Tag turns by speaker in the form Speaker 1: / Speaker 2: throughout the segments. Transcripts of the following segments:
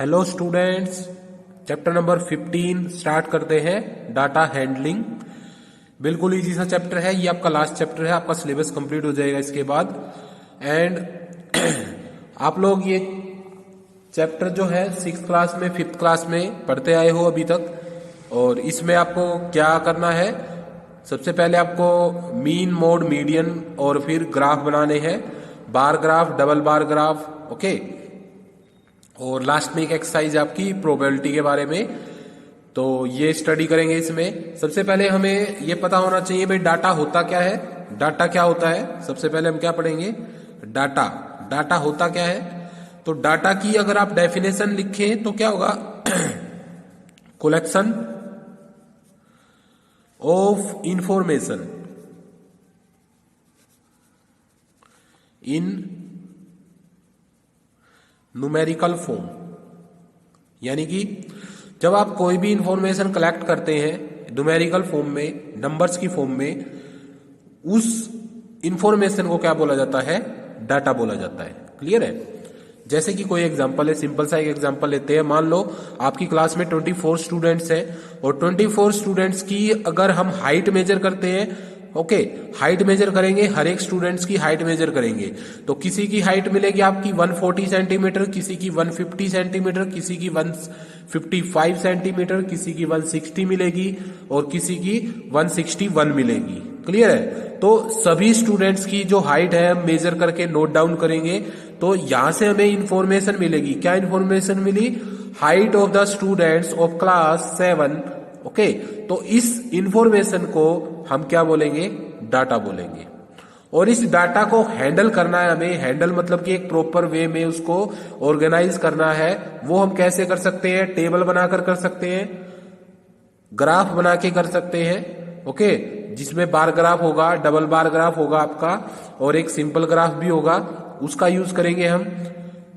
Speaker 1: Hello students, chapter number 15 start करते हैं। Data handling बिल्कुल इजी सा चैप्टर है। ये आपका लास्ट चैप्टर है, आपका सिलेबस कंप्लीट हो जाएगा इसके बाद। एंड आप लोग ये चैप्टर जो है 6th क्लास में 5th क्लास में पढ़ते आए हो अभी तक। और इसमें आपको क्या करना है, सबसे पहले आपको मीन, मोड, मीडियन और फिर ग्राफ बनाने हैं, bar graph, double bar graph, okay. और लास्ट में एक एक्सरसाइज आपकी प्रोबेबिलिटी के बारे में, तो ये स्टडी करेंगे। इसमें सबसे पहले हमें ये पता होना चाहिए भाई डाटा होता क्या है। डाटा क्या होता है, सबसे पहले हम क्या पढ़ेंगे, डाटा। डाटा होता क्या है, तो डाटा की अगर आप डेफिनेशन लिखें तो क्या होगा, collection of information in numerical form. यानी कि जब आप कोई भी इंफॉर्मेशन कलेक्ट करते हैं न्यूमेरिकल फॉर्म में, नंबर्स की फॉर्म में, उस इंफॉर्मेशन को क्या बोला जाता है, डाटा बोला जाता है। क्लियर है। जैसे कि कोई एग्जांपल है, सिंपल सा एक एग्जांपल लेते हैं। मान लो आपकी क्लास में 24 स्टूडेंट्स हैं और 24 स्टूडेंट्स की अगर हम हाइट मेजर करते हैं, ओके, हाइट मेजर करेंगे, हर एक स्टूडेंट्स की हाइट मेजर करेंगे, तो किसी की हाइट मिलेगी आपकी 140 सेंटीमीटर, किसी की 150 सेंटीमीटर, किसी की 155 सेंटीमीटर, किसी की 160 मिलेगी और किसी की 161 मिलेगी। क्लियर है। तो सभी स्टूडेंट्स की जो हाइट है हम मेजर करके नोट डाउन करेंगे, तो यहां से हमें इंफॉर्मेशन मिलेगी। क्या इंफॉर्मेशन मिली, height of the students of class 7, okay. तो इस इंफॉर्मेशन को हम क्या बोलेंगे, डाटा बोलेंगे। और इस डाटा को हैंडल करना है हमें। हैंडल मतलब कि एक प्रॉपर वे में उसको ऑर्गेनाइज करना है। वो हम कैसे कर सकते हैं, टेबल बनाकर कर सकते हैं, ग्राफ बना के कर सकते हैं, ओके, जिसमें बार ग्राफ होगा, डबल बार ग्राफ होगा आपका, और एक सिंपल ग्राफ भी होगा, उसका यूज करेंगे हम।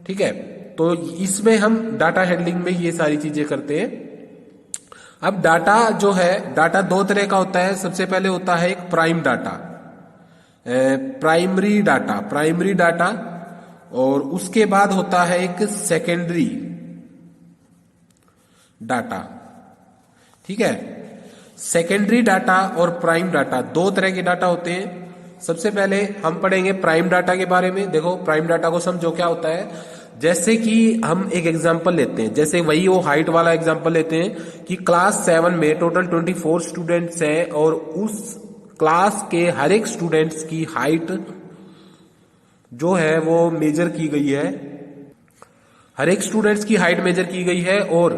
Speaker 1: ठीक है। तो इसमें हम डाटा हैंडलिंग में ये सारी चीजें करते हैं। अब डाटा जो है, डाटा दो तरह का होता है। सबसे पहले होता है एक prime data, primary data, primary data, और उसके बाद होता है एक सेकेंडरी डाटा। ठीक है। सेकेंडरी डाटा और प्राइम डाटा दो तरह के डाटा होते हैं। सबसे पहले हम पढ़ेंगे प्राइम डाटा के बारे में। देखो प्राइम डाटा को समझो क्या होता है। जैसे कि हम एक एग्जांपल लेते हैं, जैसे वही वो हाइट वाला एग्जांपल लेते हैं कि क्लास 7 में टोटल 24 स्टूडेंट्स हैं और उस क्लास के हर एक स्टूडेंट्स की हाइट जो है वो मेजर की गई है। हर एक स्टूडेंट्स की हाइट मेजर की गई है। और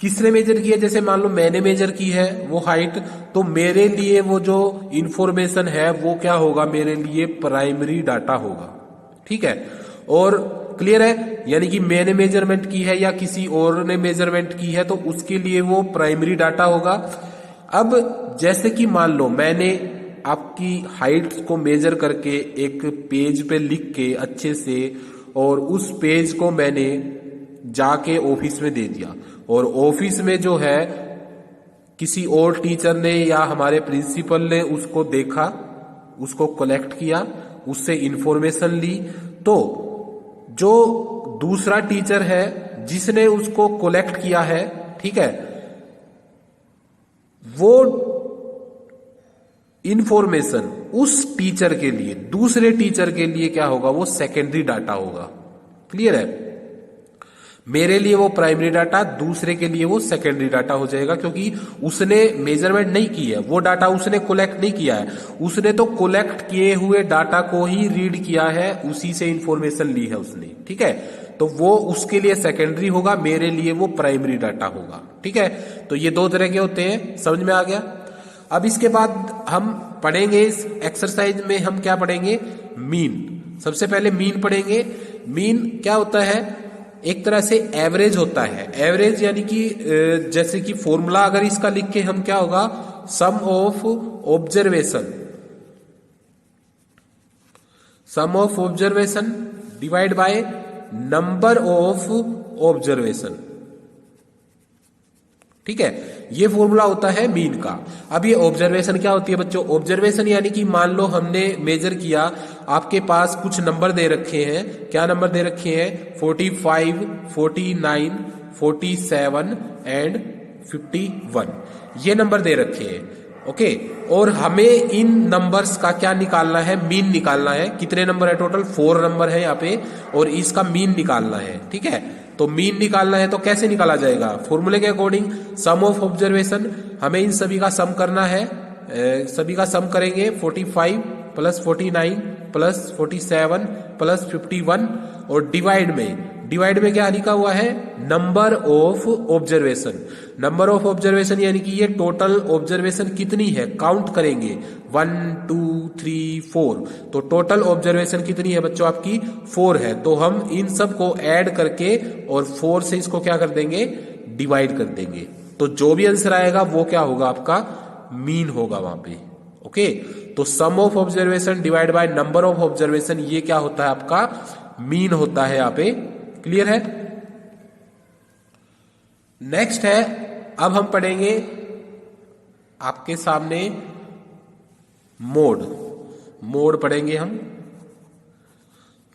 Speaker 1: किसने मेजर की है, जैसे मान लो मैंने मेजर की है वो हाइट, तो मेरे लिए वो जो इंफॉर्मेशन है वो क्या होगा, मेरे लिए प्राइमरी डाटा होगा। ठीक है। और क्लियर है, यानी कि मैंने मेजरमेंट की है या किसी और ने मेजरमेंट की है तो उसके लिए वो प्राइमरी डाटा होगा। अब जैसे कि मान लो मैंने आपकी हाइट को मेजर करके एक पेज पे लिख के अच्छे से, और उस पेज को मैंने जाके ऑफिस में दे दिया, और ऑफिस में जो है किसी और टीचर ने या हमारे प्रिंसिपल ने उसको देखा, उसको कलेक्ट किया, उससे इंफॉर्मेशन ली, तो जो दूसरा टीचर है जिसने उसको कलेक्ट किया है, ठीक है, वो इंफॉर्मेशन उस टीचर के लिए, दूसरे टीचर के लिए क्या होगा, वो सेकेंडरी डाटा होगा। क्लियर है। मेरे लिए वो प्राइमरी डाटा, दूसरे के लिए वो सेकेंडरी डाटा हो जाएगा, क्योंकि उसने मेजरमेंट नहीं की है, वो डाटा उसने कलेक्ट नहीं किया है, उसने तो कलेक्ट किए हुए डाटा को ही रीड किया है, उसी से इंफॉर्मेशन ली है उसने। ठीक है। तो वो उसके लिए सेकेंडरी होगा, मेरे लिए वो प्राइमरी डाटा होगा। ठीक है। तो ये दो तरह के होते हैं, समझ में आ गया। अब इसके बाद हम पढ़ेंगे इस एक्सरसाइज में, हम क्या पढ़ेंगे, मीन। सबसे पहले मीन पढ़ेंगे। मीन क्या होता है, एक तरह से एवरेज होता है। एवरेज यानी कि जैसे कि फॉर्मूला अगर इसका लिख के हम, क्या होगा, sum of observation, sum of observation divide by number of observation. ठीक है, ये फॉर्मूला होता है मीन का। अब ये ऑब्जर्वेशन क्या होती है बच्चों? ऑब्जर्वेशन यानी कि मान लो हमने मेजर किया, आपके पास कुछ नंबर दे रखे हैं। क्या नंबर दे रखे हैं? 45, 49, 47 एंड 51, ये नंबर दे रखे हैं। ओके, और हमें इन नंबर्स का क्या निकालना है? मीन निकालना है। कितने नंबर है टोटल? 4 नंबर है यहाँ पे, और इसका मीन निकालना है। ठीक है, तो मीन निकालना है तो कैसे निकाला जाएगा? फॉर्मूले के अकॉर्डिंग सम ऑफ ऑब्जर्वेशन, हमें इन सभी का सम करना है। सभी का सम करेंगे 45 प्लस 49 प्लस 47 प्लस 51, और डिवाइड में क्या लिखा हुआ है? Number of observation. Number of observation यानी कि ये टोटल ऑब्जर्वेशन कितनी है, काउंट करेंगे 1 2 3 4, तो टोटल ऑब्जर्वेशन कितनी है बच्चों? आपकी 4 है। तो हम इन सब को ऐड करके और 4 से इसको क्या कर देंगे? डिवाइड कर देंगे। तो जो भी आंसर आएगा वो क्या होगा? आपका मीन होगा वहां पे। ओके, तो sum of observation divide by number of observation, ये क्या होता है? आपका मीन होता है यहाँ पे। क्लियर है? नेक्स्ट है, अब हम पढ़ेंगे आपके सामने मोड पढ़ेंगे हम।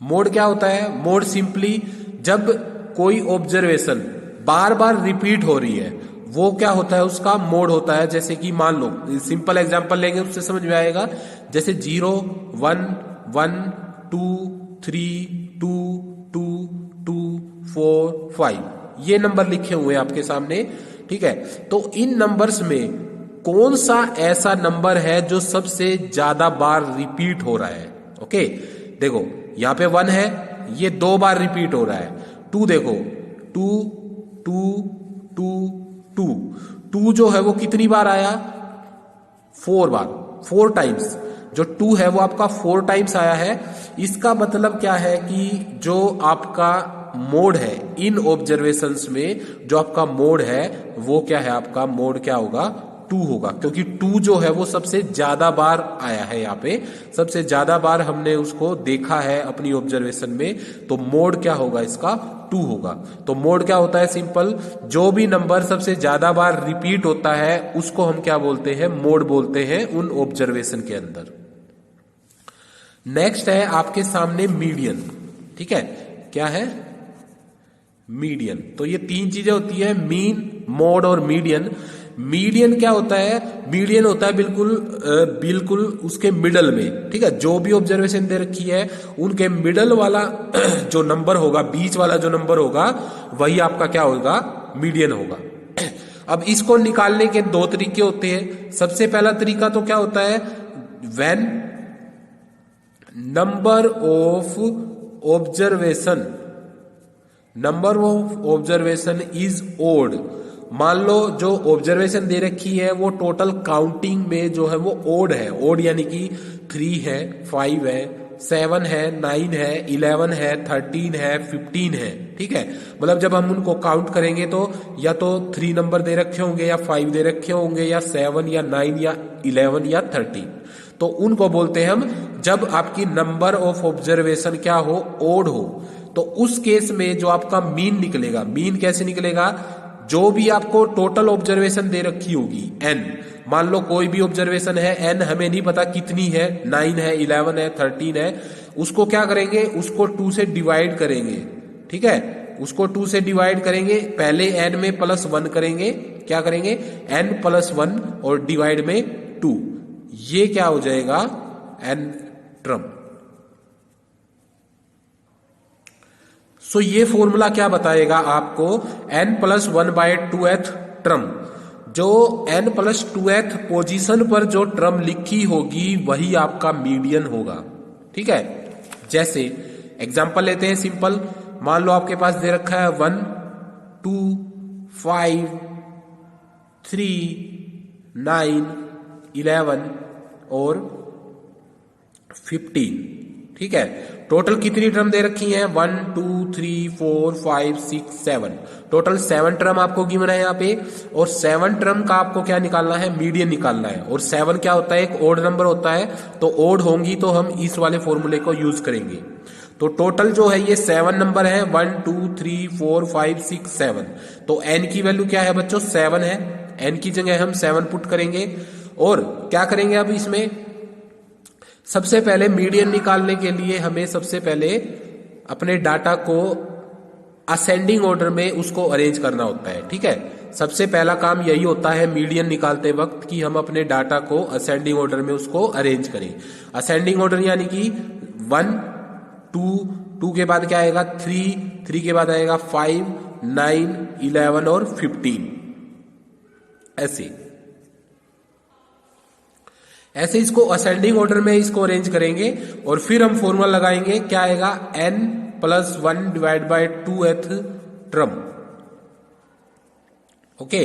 Speaker 1: मोड क्या होता है? मोड सिंपली जब कोई ऑब्जर्वेशन बार बार रिपीट हो रही है, वो क्या होता है? उसका मोड होता है। जैसे कि मान लो, सिंपल एग्जांपल लेंगे उससे समझ में आएगा। जैसे 0 1 1 2 3 2 2 2 4 5, ये नंबर लिखे हुए हैं आपके सामने। ठीक है, तो इन नंबर्स में कौन सा ऐसा नंबर है जो सबसे ज्यादा बार रिपीट हो रहा है? ओके, देखो यहां पे 1 है, ये 2 बार रिपीट हो रहा है। 2 देखो, 2 2 2 2 2 जो है वो कितनी बार आया? 4 बार, 4 टाइम्स। जो 2 है वो आपका 4 टाइम्स आया है। इसका मतलब क्या है कि जो आपका मोड है इन ऑब्जर्वेशंस में, जो आपका मोड है वो क्या है? आपका मोड क्या होगा? 2 होगा, क्योंकि 2 जो है वो सबसे ज्यादा बार आया है। यहाँ पे सबसे ज्यादा बार हमने उसको देखा है अपनी ऑब्जर्वेशन में, तो मोड क्या होगा? इसका 2 होगा। तो मोड क्या होता है? सिंपल, जो भी नंबर सबसे ज्यादा बार रिपीट होता है उसको हम क्या बोलते हैं? मोड बोलते हैं उन ऑब्जर्वेशन के अंदर। नेक्स्ट है आपके सामने मीडियन। ठीक है, क्या है? मीडियन। तो ये 3 चीजें होती है, मीन, मोड और मीडियन। मीडियन क्या होता है? मीडियन होता है बिल्कुल उसके मिडल में। ठीक है, जो भी ऑब्जर्वेशन दे रखी है उनके मिडल वाला जो नंबर होगा, बीच वाला जो नंबर होगा, वही आपका क्या होगा? मीडियन होगा। अब इसको निकालने के 2 तरीके होते हैं। सबसे पहला तरीका तो क्या होता है? When number of observation is odd. मान लो जो ऑब्जर्वेशन दे रखी है वो टोटल काउंटिंग में जो है वो ओड है। ओड यानी कि 3 है, 5 है, 7 है, 9 है, 11 है, 13 है, 15 है। ठीक है, मतलब जब हम उनको काउंट करेंगे तो या तो 3 नंबर दे रखे होंगे, या 5 दे रखे होंगे, या 7 या 9 या 11 या 13, तो उनको बोलते हैं हम, जब आपकी नंबर ऑफ ऑब्जर्वेशन क्या हो? ओड हो। तो उस केस में जो आपका मीन निकलेगा, मीन कैसे निकलेगा? जो भी आपको टोटल ऑब्जर्वेशन दे रखी होगी n, मान लो कोई भी ऑब्जर्वेशन है, n हमें नहीं पता कितनी है, 9 है, 11 है, 13 है, उसको क्या करेंगे? उसको 2 से डिवाइड करेंगे। ठीक है, उसको 2 से डिवाइड करेंगे, पहले n में +1 करेंगे। क्या करेंगे? n +1 और डिवाइड में 2, ये क्या हो जाएगा? n term. सो ये फॉर्मूला क्या बताएगा आपको? n+1/2th term. जो n+2th पोजीशन पर जो ट्रम लिखी होगी वही आपका मीडियन होगा। ठीक है, जैसे एग्जांपल लेते हैं सिंपल। मान लो आपके पास दे रखा है 1 2 5 3 9 11 और 15। ठीक है, टोटल कितनी टर्म दे रखी हैं? 1 2 3 4 5 6 7, टोटल 7 टर्म आपको गिवन है यहाँ पे। और 7 टर्म का आपको क्या निकालना है? मीडियन निकालना है। और 7 क्या होता है? एक ओड नंबर होता है, तो ओड होंगी तो हम इस वाले फॉर्मूले को यूज करेंगे। तो टोटल जो है ये 7 नंबर है, 1 2 3 4 5 6 7। तो n की वैल्यू क्या है बच्चों, 7 है। n की जगह हम 7 पुट करेंगे और क्या करेंगे अब इसमें, सबसे पहले मीडियन निकालने के लिए हमें सबसे पहले अपने डाटा को असेंडिंग ऑर्डर में उसको अरेंज करना होता है। ठीक है, सबसे पहला काम यही होता है मीडियन निकालते वक्त कि हम अपने डाटा को असेंडिंग ऑर्डर में उसको अरेंज करें। असेंडिंग ऑर्डर यानी कि 1 2 2 के बाद क्या आएगा 3 3 के बाद आएगा 5 9 11 और 15। ऐसे इसको असेंडिंग ऑर्डर में इसको अरेंज करेंगे और फिर हम फॉर्मूला लगाएंगे, क्या आएगा n + 1 divide by 2th term. Okay,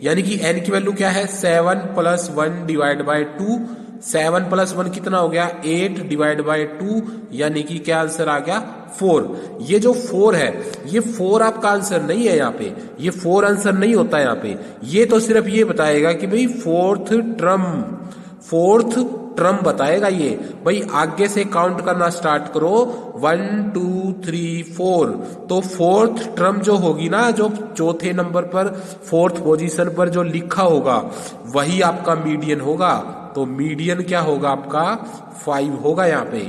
Speaker 1: यानी कि n की वैल्यू क्या है 7 + 1 डिवाइड बाय 2। 7 + 1 कितना हो गया 8 डिवाइड बाय 2, यानी कि क्या आंसर आ गया 4। ये जो 4 है ये 4 आपका आंसर नहीं है, यहाँ पे ये 4 आंसर नहीं होता है यहाँ पे। ये तो सिर्फ ये बताएगा कि भाई फोर्थ टर्म बताएगा ये। भाई आगे से काउंट करना स्टार्ट करो 1 2 3 4। तो फोर्थ टर्म जो होगी ना, जो चौथे नंबर पर फोर्थ पोजीशन पर जो लिखा होगा वही आपका मीडियन होगा। तो मीडियन क्या होगा आपका 5 होगा यहाँ पे।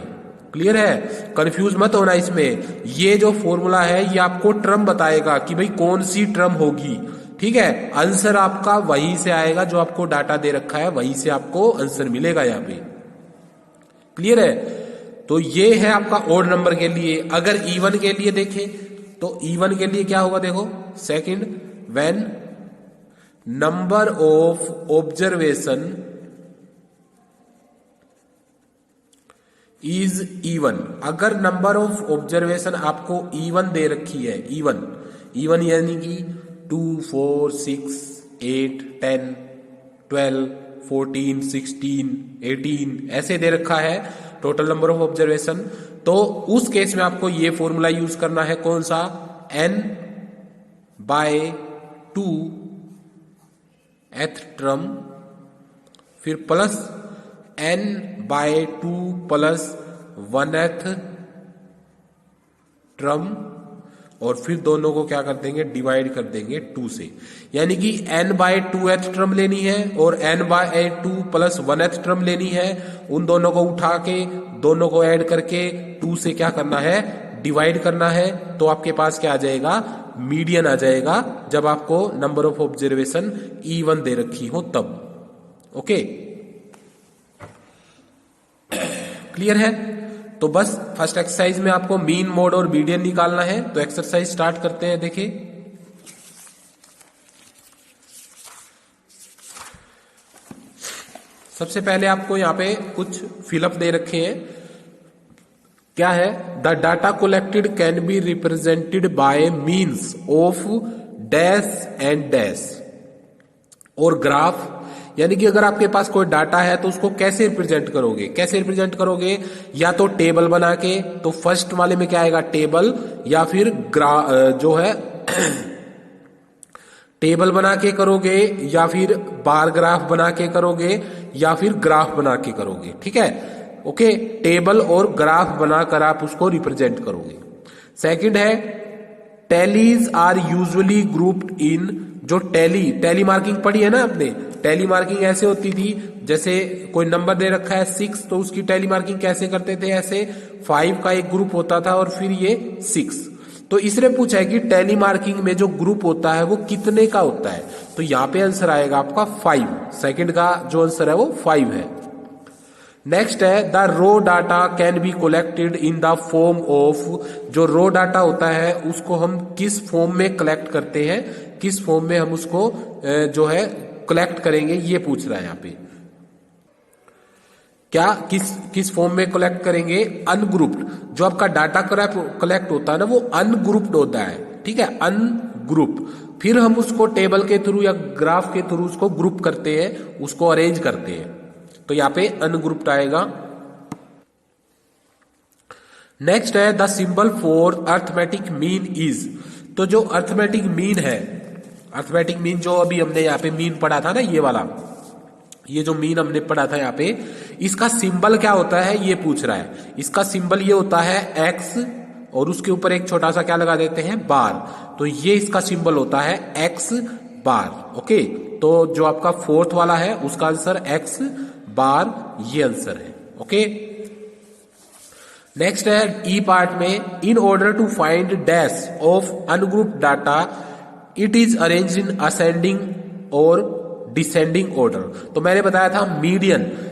Speaker 1: क्लियर है, कंफ्यूज मत होना इसमें। ये जो फॉर्मूला है ये आपको टर्म बताएगा कि भाई कौन सी टर्म होगी। ठीक है, आंसर आपका वहीं से आएगा, जो आपको डाटा दे रखा है वहीं से आपको आंसर मिलेगा यहाँ पे। क्लियर है, तो ये है आपका ऑड नंबर के लिए। अगर इवन के लिए देखें तो इवन के लिए क्या होगा, देखो second, when number of observation is even. अगर नंबर ऑफ ऑब्जर्वेशन आपको इवन दे रखी है, इवन यानी कि 2 4 6 8 10 12 14 16 18 ऐसे दे रखा है टोटल नंबर ऑफ ऑब्जर्वेशन, तो उस केस में आपको ये फॉर्मूला यूज करना है, कौन सा, n/2th टर्म फिर प्लस n/2 + 1th टर्म और फिर दोनों को क्या कर देंगे, डिवाइड कर देंगे 2 से। यानी कि n/2th टर्म लेनी है और n/2 + 1th टर्म लेनी है। उन दोनों को उठा के दोनों को ऐड करके 2 से क्या करना है, डिवाइड करना है। तो आपके पास क्या आ जाएगा, मीडियन आ जाएगा, जब आपको number of observation even they रखी हो तब। ओके, क्लियर है। तो बस फर्स्ट एक्सरसाइज में आपको मीन, मोड और मीडियन निकालना है। तो एक्सरसाइज स्टार्ट करते हैं। देखिए सबसे पहले आपको यहाँ पे कुछ फिलअप दे रखे हैं। क्या है, the data collected can be represented by means of dash and dash और ग्राफ। यानी कि अगर आपके पास कोई डाटा है तो उसको कैसे रिप्रेजेंट करोगे, या तो टेबल बना के, तो फर्स्ट वाले में क्या आएगा, टेबल, या फिर जो है टेबल बना के करोगे, या फिर बार ग्राफ बना के करोगे, या फिर ग्राफ बना के करोगे। ठीक है, ओके, टेबल और ग्राफ बनाकर आप उसको रिप्रेजेंट करोगे। सेकंड है, tallies are usually grouped in. जो टैली मार्किंग पढ़ी है ना आपने, टैली मार्किंग ऐसे होती थी, जैसे कोई नंबर दे रखा है 6 तो उसकी टैली मार्किंग कैसे करते थे, ऐसे 5 का एक ग्रुप होता था और फिर ये 6। तो इसने पूछा है कि टैली मार्किंग में जो ग्रुप होता है वो कितने का होता है, तो यहां पे आंसर आएगा आपका 5। सेकंड का जो आंसर है वो 5 है। नेक्स्ट है, the raw data can be collected in the form of. जो रो डाटा होता है उसको हम किस फॉर्म में कलेक्ट करते हैं, किस फॉर्म में हम उसको जो है कलेक्ट करेंगे, ये पूछ रहा है यहाँ पे। क्या किस फॉर्म में कलेक्ट करेंगे, अनग्रुप्ड। जो आपका डाटा कलेक्ट होता है ना वो अनग्रुप्ड होता है। ठीक है, अनग्रुप, फिर हम उसको टेबल के थ्रू या ग्राफ के थ्रू उसको ग्रुप करते हैं, उसको अरेंज करते हैं, तो यहाँ पे अनग्रुप्ड आएगा। नेक्स्ट है, the symbol for arithmetic mean is. तो जो अर्थमेटिक मीन है, अर्थमेटिक मीन जो अभी हमने यहाँ पे मीन पढ़ा था ना, ये वाला, ये जो मीन हमने पढ़ा था यहाँ पे, इसका सिंबल क्या होता है ये पूछ रहा है। इसका सिंबल ये होता है x और उसके ऊपर एक छोटा सा क्या लगा देते हैं, बार। तो ये इसका सिंबल होता है एक्स बार। ओके, तो जो आपका फोर्थ वाला है उसका आंसर एक्स बार, ये आंसर है। ओके, नेक्स्ट है ई पार्ट में, in order to find dash of ungroup data it is arrange in ascending और डिसेंडिंग ऑर्डर। तो मैंने बताया था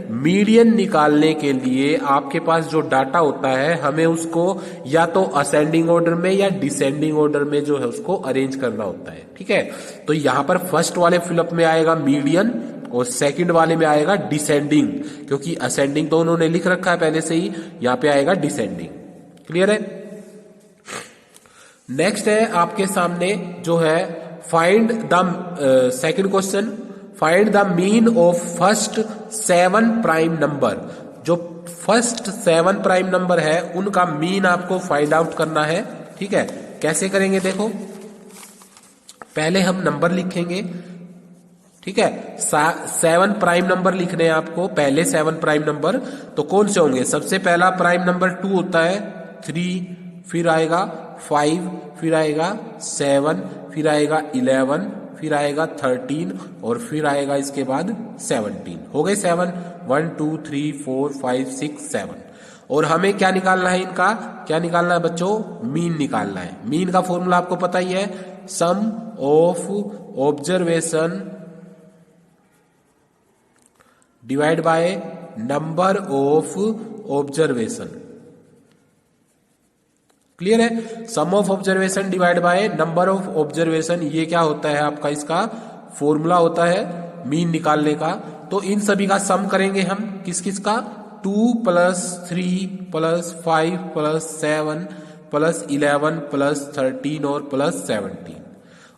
Speaker 1: मीडियन निकालने के लिए आपके पास जो डाटा होता है हमें उसको या तो असेंडिंग ऑर्डर में या डिसेंडिंग ऑर्डर में जो है उसको अरेंज करना होता है। ठीक है, तो यहां पर फर्स्ट वाले फिलअप में आएगा मीडियन और सेकंड वाले में आएगा डिसेंडिंग, क्योंकि असेंडिंग तो उन्होंने लिख रखा है पहले से ही, यहां पे आएगा डिसेंडिंग। क्लियर है। नेक्स्ट है आपके सामने जो है find the second question, find the mean of first 7 prime number. जो फर्स्ट 7 प्राइम नंबर है उनका मीन आपको फाइंड आउट करना है। ठीक है, कैसे करेंगे देखो, पहले हम नंबर लिखेंगे। ठीक है, 7 प्राइम नंबर लिखने हैं आपको, पहले 7 प्राइम नंबर। तो कौन से होंगे, सबसे पहला प्राइम नंबर 2 होता है, 3, फिर आएगा 5, फिर आएगा 7, फिर आएगा 11, फिर आएगा 13 और फिर आएगा इसके बाद 17। हो गए 7, 1 2 3 4 5 6 7। और हमें क्या निकालना है, इनका क्या निकालना है बच्चों, मीन निकालना है। मीन का फॉर्मूला आपको पता ही है, sum of observation divide by number of observation. Clear है, sum of observation divide by number of observation, ये क्या होता है आपका, इसका फॉर्मूला होता है मीन निकालने का। तो इन सभी का सम करेंगे हम, किस किस का, 2 + 3 + 5 + 7 + 11 + 13 और +17,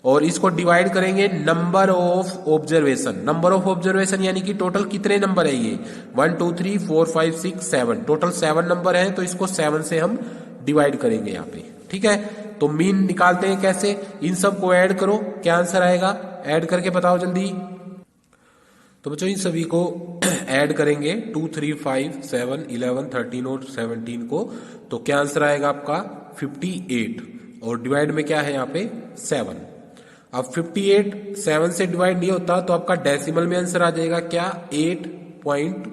Speaker 1: और इसको डिवाइड करेंगे number of observation. Number of observation यानी कि टोटल कितने नंबर है ये, 1 2 3 4 5 6 7, टोटल 7 नंबर है, तो इसको 7 से हम डिवाइड करेंगे यहाँ पे। ठीक है, तो मीन निकालते हैं कैसे, इन सब को ऐड करो, क्या आंसर आएगा, ऐड करके बताओ जल्दी। तो बच्चों इन सभी को ऐड करेंगे, 2 3 5 7 11 13 और 17 को, तो क्या आंसर आएगा आपका 58, और डिवाइड में क्या है यहाँ पे 7। अब 58 7 से डिवाइड नहीं होता तो आपका डेसिमल में आंसर आ जाएगा क्या, 8.28।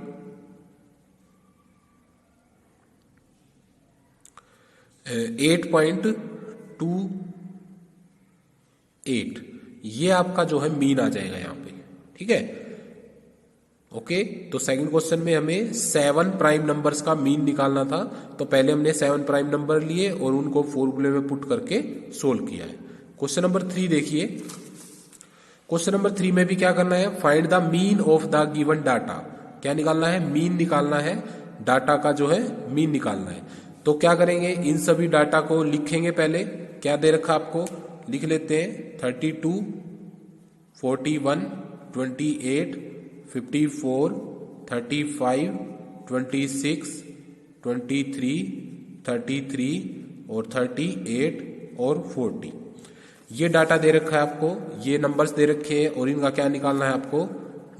Speaker 1: ये आपका जो है मीन आ जाएगा यहाँ पे। ठीक है, ओके। तो सेकंड क्वेश्चन में हमें 7 प्राइम नंबर्स का मीन निकालना था, तो पहले हमने 7 प्राइम नंबर लिए और उनको फॉर्मूले में पुट करके सोल्व किया है। क्वेश्चन नंबर 3 देखिए, क्वेश्चन नंबर 3 में भी क्या करना है, find the mean of the given data. क्या निकालना है, मीन निकालना है, डाटा का जो है मीन निकालना है। तो क्या करेंगे, इन सभी डाटा को लिखेंगे। पहले क्या दे रखा आपको, लिख लेते हैं, 32 41 28 54 35 26 23 33 और 38 और 40, ये डाटा दे रखा है आपको, ये नंबर्स दे रखे हैं, और इनका क्या निकालना है आपको,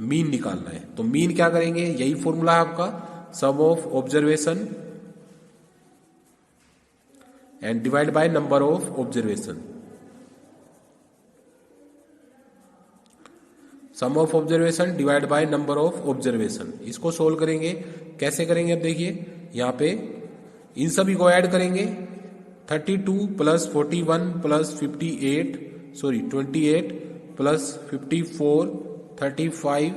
Speaker 1: मीन निकालना है। तो मीन क्या करेंगे, यही फॉर्मूला है आपका, sum of observation and divide by number of observation. Sum of observation divide by number of observation, इसको सोल्व करेंगे। कैसे करेंगे, अब देखिए यहां पे इन सभी को ऐड करेंगे, 32 + 41 + 58 28 + 54 35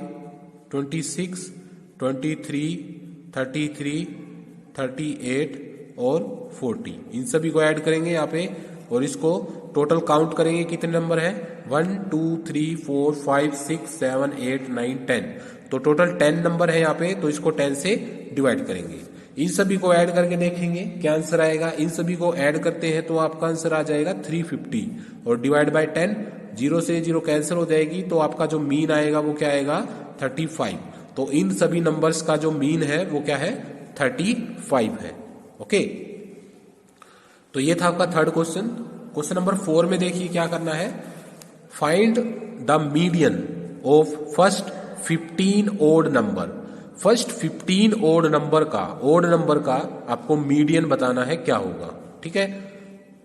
Speaker 1: 26 23 33 38 और 40, इन सभी को ऐड करेंगे यहाँ पे, और इसको टोटल काउंट करेंगे कितने नंबर है, 1 2 3 4 5 6 7 8 9 10, तो टोटल 10 नंबर है यहाँ पे, तो इसको 10 से डिवाइड करेंगे। इन सभी को ऐड करके देखेंगे क्या आंसर आएगा। इन सभी को ऐड करते हैं तो आपका आंसर आ जाएगा 350, और डिवाइड बाय 10, 0 से 0 कैंसिल हो जाएगी, तो आपका जो मीन आएगा वो क्या आएगा, 35। तो इन सभी नंबर्स का जो मीन है वो क्या है, 35 है। ओके, तो ये था आपका थर्ड क्वेश्चन। क्वेश्चन नंबर 4 में देखिए क्या करना है, find the median of first 15 odd number. First 15 odd number का आपको मीडियन बताना है क्या होगा। ठीक है,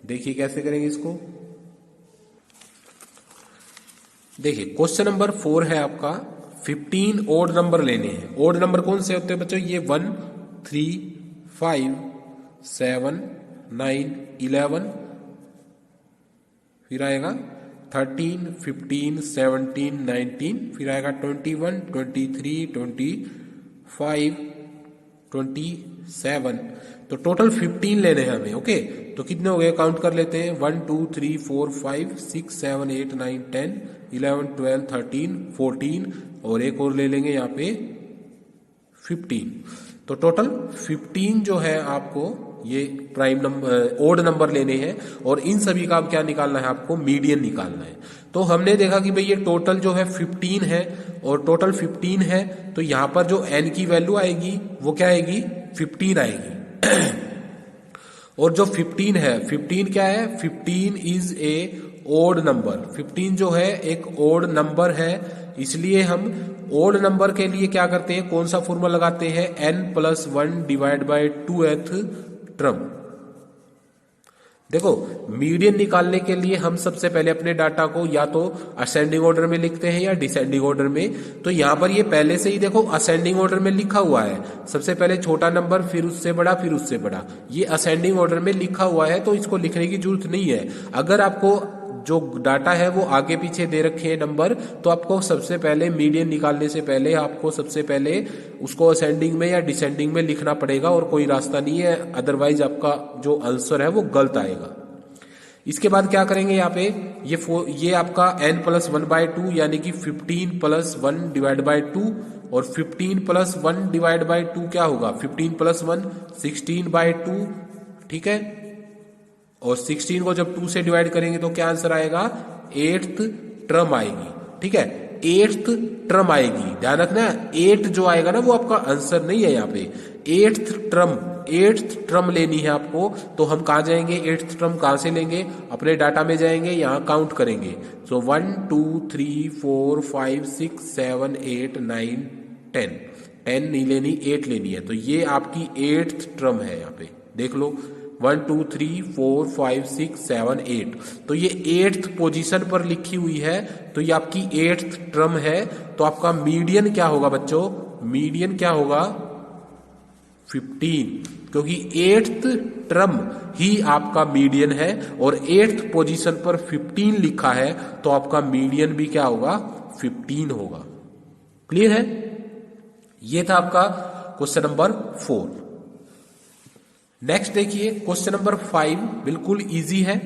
Speaker 1: देखिए कैसे करेंगे इसको। देखिए क्वेश्चन नंबर 4 है आपका, 15 ओड नंबर लेने हैं। ओड नंबर कौन से होते हैं बच्चों? ये 1, 3, 5, 7, 9, 11, फिर आएगा 13, 15, 17, 19, फिर आएगा 21, 23, 25, 27। तो टोटल 15 लेने हैं हमें। ओके, तो कितने हो गए काउंट कर लेते हैं। 1, 2, 3, 4, 5, 6, 7, 8, 9, 10, 11, 12, 13, 14 और एक और ले लेंगे यहाँ पे 15। तो टोटल 15 जो है आपको ये प्राइम नंबर ओड नंबर लेने हैं और इन सभी का अब क्या निकालना है आपको? मीडियन निकालना है। तो हमने देखा कि भाई ये टोटल जो है 15 है और टोटल 15 है, तो यहां पर जो n की वैल्यू आएगी वो क्या आएगी? 15 आएगी। और जो 15 है, 15 क्या है? 15 इज ए ओड नंबर। 15 जो है एक ओड नंबर है, इसलिए हम ओड नंबर के लिए क्या करते हैं? कौन सा फॉर्मूला लगाते हैं? n+1 divide by 2th term. देखो मीडियन निकालने के लिए हम सबसे पहले अपने डाटा को या तो असेंडिंग ऑर्डर में लिखते हैं या डिसेंडिंग ऑर्डर में। तो यहां पर ये पहले से ही देखो असेंडिंग ऑर्डर में लिखा हुआ है, सबसे पहले छोटा नंबर, फिर उससे बड़ा, फिर उससे बड़ा। ये असेंडिंग ऑर्डर में लिखा हुआ है, तो इसको लिखने की जरूरत नहीं है। अगर आपको जो डाटा है वो आगे पीछे दे रखे हैं नंबर, तो आपको सबसे पहले मीडियन निकालने से पहले आपको सबसे पहले उसको असेंडिंग में या डिसेंडिंग में लिखना पड़ेगा, और कोई रास्ता नहीं है, अदरवाइज आपका जो आंसर है वो गलत आएगा। इसके बाद क्या करेंगे यहाँ पे? ये आपका n+1/2 यानी कि 15+1 डिवाइड बाय 2, और 15+1 डिवाइड बाय 2 क्या होगा? 15+1 16/2, ठीक है। और 16 को जब 2 से डिवाइड करेंगे तो क्या आंसर आएगा? 8th टर्म आएगी, ठीक है। 8th टर्म आएगी, ध्यान रखना 8 जो आएगा ना वो आपका आंसर नहीं है यहाँ पे। 8th टर्म लेनी है आपको, तो हम कहा जाएंगे? 8th टर्म कहां से लेंगे? अपने डाटा में जाएंगे, यहां काउंट करेंगे। सो 1, 2, 3, 4, 5, 6, 7, 8, 9, 10। 10 नहीं लेनी, 8 लेनी है। तो ये आपकी 8th टर्म है, यहाँ पे देख लो 1, 2, 3, 4, 5, 6, 7, 8। तो ये 8th पोजीशन पर लिखी हुई है, तो ये आपकी 8th टर्म है। तो आपका मीडियन क्या होगा बच्चों? मीडियन क्या होगा? 15, क्योंकि 8th टर्म ही आपका मीडियन है और 8th पोजीशन पर 15 लिखा है, तो आपका मीडियन भी क्या होगा? 15 होगा। क्लियर है? ये था आपका क्वेश्चन नंबर 4। नेक्स्ट देखिए क्वेश्चन नंबर 5, बिल्कुल इजी है।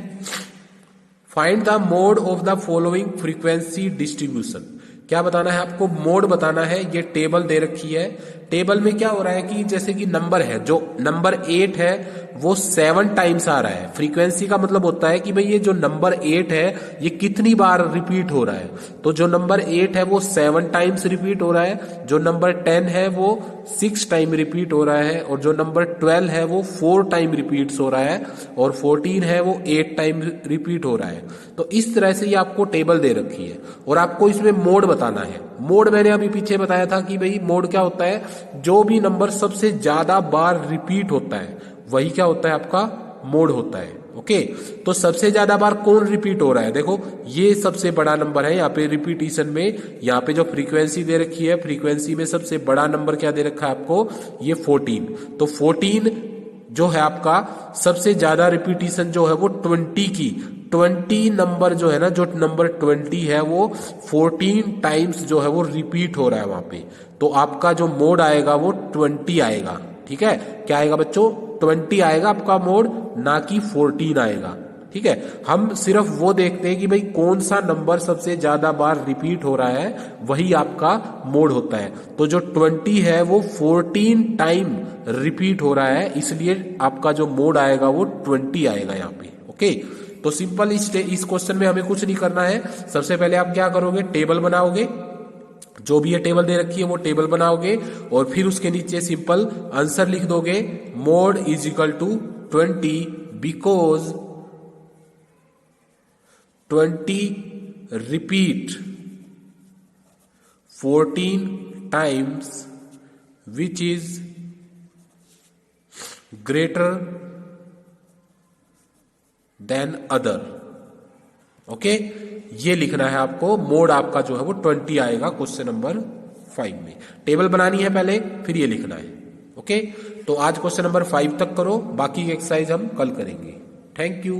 Speaker 1: Find the mode of the following frequency distribution. क्या बताना है आपको? मोड बताना है। ये टेबल दे रखी है, टेबल में क्या हो रहा है कि जैसे कि नंबर है, जो नंबर 8 है वो 7 टाइम्स आ रहा है। फ्रीक्वेंसी का मतलब होता है कि भाई ये जो नंबर 8 है ये कितनी बार रिपीट हो रहा है। तो जो नंबर 8 है वो 7 टाइम्स रिपीट हो रहा है, जो नंबर 10 है वो 6 टाइम रिपीट हो रहा है, और जो नंबर 12 है वो 4 टाइम रिपीट हो रहा है, और 14 है वो 8 टाइम रिपीट हो रहा है। तो इस तरह से ये आपको टेबल दे रखी है और आपको इसमें मोड बताना है। मोड मैंने अभी पीछे बताया था कि भाई मोड क्या होता है? जो भी नंबर सबसे ज्यादा बार रिपीट होता है वही क्या होता है? आपका मोड होता है। ओके, तो सबसे ज्यादा बार कौन रिपीट हो रहा है? देखो ये सबसे बड़ा नंबर है यहाँ पे रिपीटिशन में। यहाँ पे जो फ्रीक्वेंसी दे रखी है, फ्रीक्वेंसी में सबसे बड़ा नंबर क्या दे रखा है आपको? ये 14। तो 14 जो है आपका सबसे ज्यादा रिपीटिशन जो है वो 20 की, 20 नंबर जो है ना, जो नंबर 20 है वो 14 टाइम्स जो है वो रिपीट हो रहा है वहां पे। तो आपका जो मोड आएगा वो 20 आएगा। ठीक है, क्या आएगा बच्चों? 20 आएगा आपका मोड, ना कि 14 आएगा। ठीक है, हम सिर्फ वो देखते हैं कि भाई कौन सा नंबर सबसे ज्यादा बार रिपीट हो रहा है, वही आपका मोड होता है। तो जो 20 है वो 14 टाइम रिपीट हो रहा है, इसलिए आपका जो मोड आएगा वो 20 आएगा यहाँ पे। ओके, तो सिंपल इस क्वेश्चन में हमें कुछ नहीं करना है। सबसे पहले आप क्या करोगे? टेबल बनाओगे, जो भी ये टेबल दे रखी है वो टेबल बनाओगे, और फिर उसके नीचे सिंपल आंसर लिख दोगे। Mode is equal to 20 because 20 repeat 14 times, which is greater than other. Okay, ये लिखना है आपको। मोड आपका जो है वो 20 आएगा क्वेश्चन नंबर 5 में। टेबल बनानी है पहले, फिर ये लिखना है। ओके, तो आज क्वेश्चन नंबर 5 तक करो, बाकी की एक्सरसाइज हम कल करेंगे। Thank you.